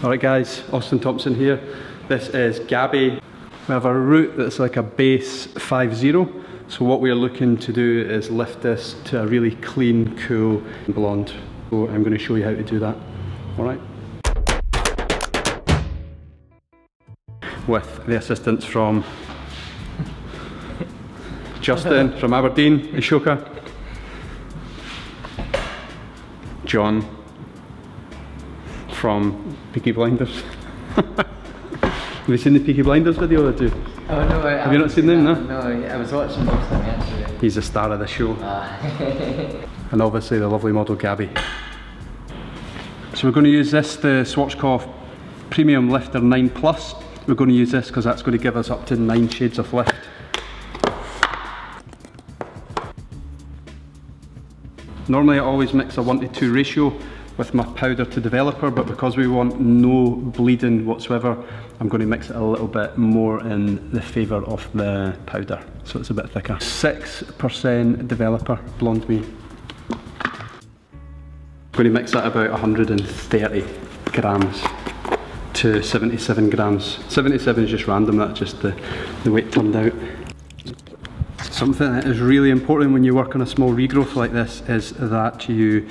Alright guys, Austen Thomson here. This is Gabby. We have a root that's like a base 5-0. So what we're looking to do is lift this to a really clean, cool blonde. So I'm going to show you how to do that. Alright. With the assistance from Justin from Aberdeen, Ashoka, John from Peaky Blinders. Have you seen the Peaky Blinders video or two? Oh no, have you not seen them? No, I was watching most of them yesterday. He's the star of the show. And obviously the lovely model Gabby. So we're going to use this, the Schwarzkopf Premium Lifter 9 Plus. We're going to use this because that's going to give us up to 9 shades of lift. Normally I always mix a 1:2 ratio with my powder to developer, but because we want no bleeding whatsoever, I'm going to mix it a little bit more in the favour of the powder, so it's a bit thicker. 6% developer, blonde me. I'm going to mix that about 130 grams to 77 grams. 77 is just random, that's just the weight turned out. Something that is really important when you work on a small regrowth like this is that you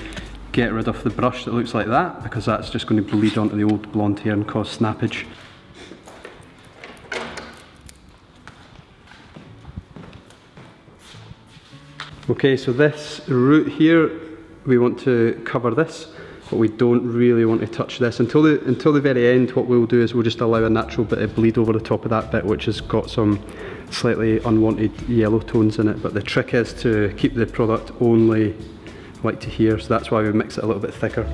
get rid of the brush that looks like that, because that's just going to bleed onto the old blonde hair and cause snappage. Okay, so this root here, we want to cover this, but we don't really want to touch this until the very end. What we'll do is we'll just allow a natural bit of bleed over the top of that bit, which has got some slightly unwanted yellow tones in it. But the trick is to keep the product only like to here, so that's why we mix it a little bit thicker.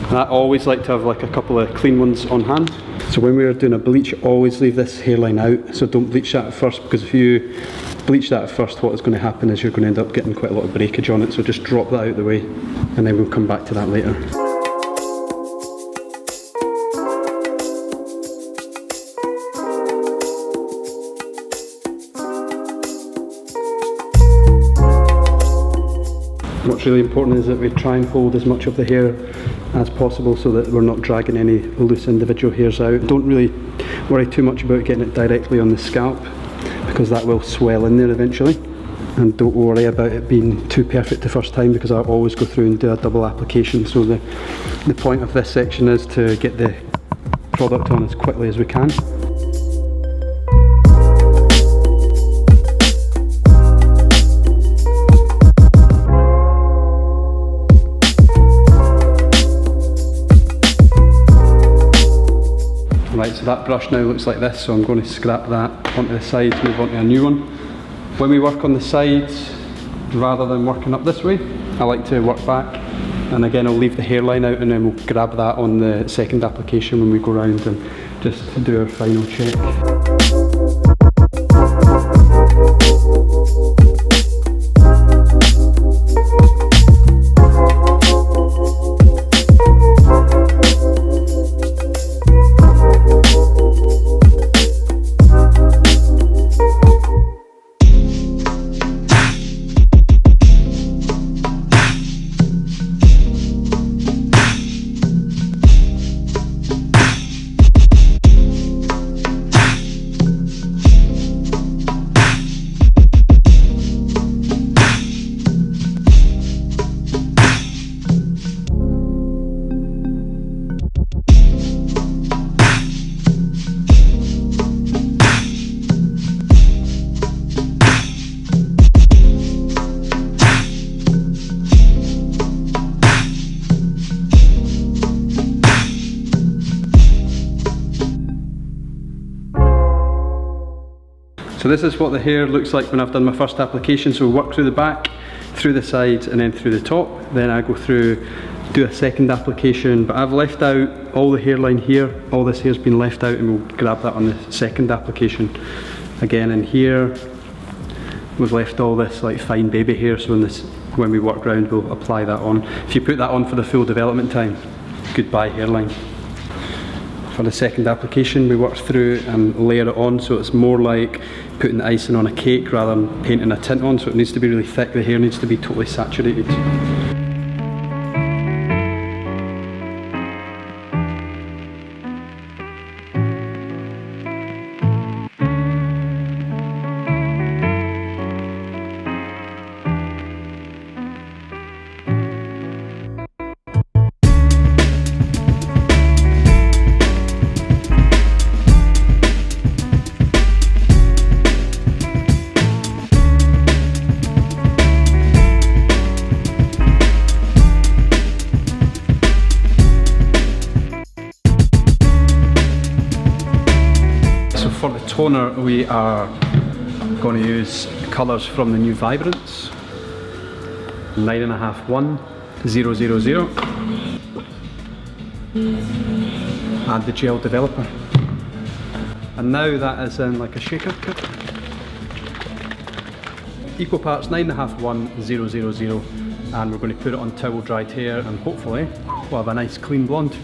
And I always like to have like a couple of clean ones on hand. So when we're doing a bleach, always leave this hairline out, so don't bleach that at first, because if you bleach that at first, what is going to happen is you're going to end up getting quite a lot of breakage on it, so just drop that out of the way and then we'll come back to that later. What's really important is that we try and hold as much of the hair as possible so that we're not dragging any loose individual hairs out. Don't really worry too much about getting it directly on the scalp, because that will swell in there eventually. And don't worry about it being too perfect the first time, because I always go through and do a double application. So the point of this section is to get the product on as quickly as we can. Right, so that brush now looks like this, so I'm going to scrap that onto the sides, move on to a new one. When we work on the sides, rather than working up this way, I like to work back, and again I'll leave the hairline out and then we'll grab that on the second application when we go around and just do our final check. So this is what the hair looks like when I've done my first application. So we work through the back, through the sides and then through the top. Then I go through, do a second application, but I've left out all the hairline here. All this hair's been left out, and we'll grab that on the second application. Again in here, we've left all this like fine baby hair, so when we work round we'll apply that on. If you put that on for the full development time, goodbye hairline. For the second application, we work through and layer it on, so it's more like putting the icing on a cake rather than painting a tint on, so it needs to be really thick, the hair needs to be totally saturated. For the toner, we are going to use colours from the new Vibrance, 9.5 1 000, and the gel developer. And now that is in like a shaker cup. Equal parts 9.5 1 000, and we're going to put it on towel dried hair, and hopefully we'll have a nice clean blonde.